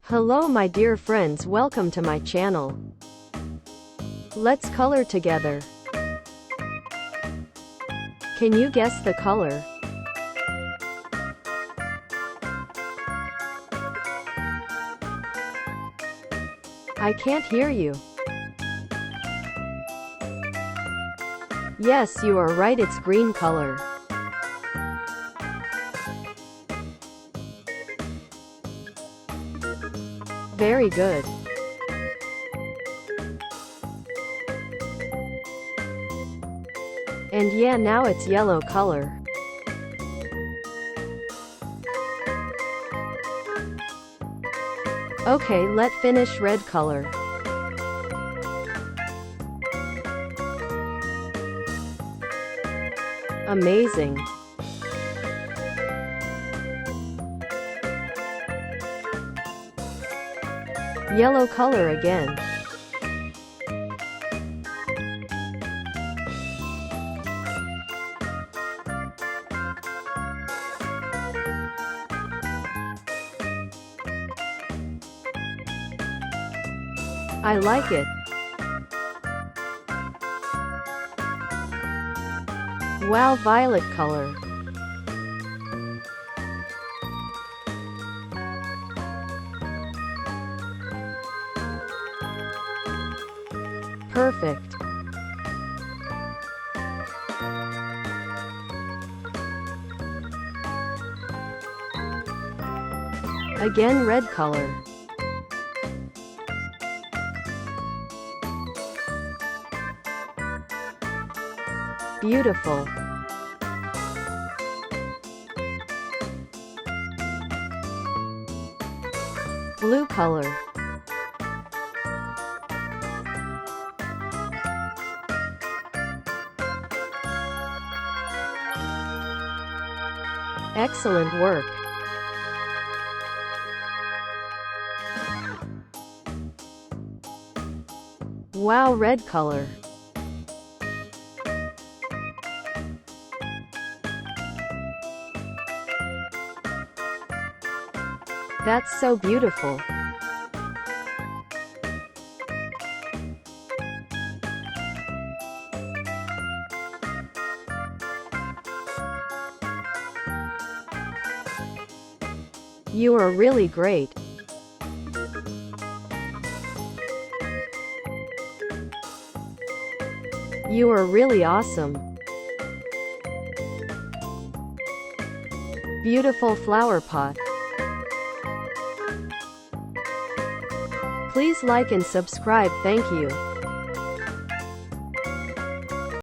Hello my dear friends, welcome to my channel. Let's color together. Can you guess the color? I can't hear you. Yes, you are right, it's green color. Very good. And yeah, now it's yellow color. Okay, let's finish red color. Amazing. Yellow color again. I like it. Wow, violet color. Perfect. Again, red color. Beautiful. Blue color. Excellent work. Wow, red color. That's so beautiful. You are really great. You are really awesome. Beautiful flower pot. Please like and subscribe. Thank you.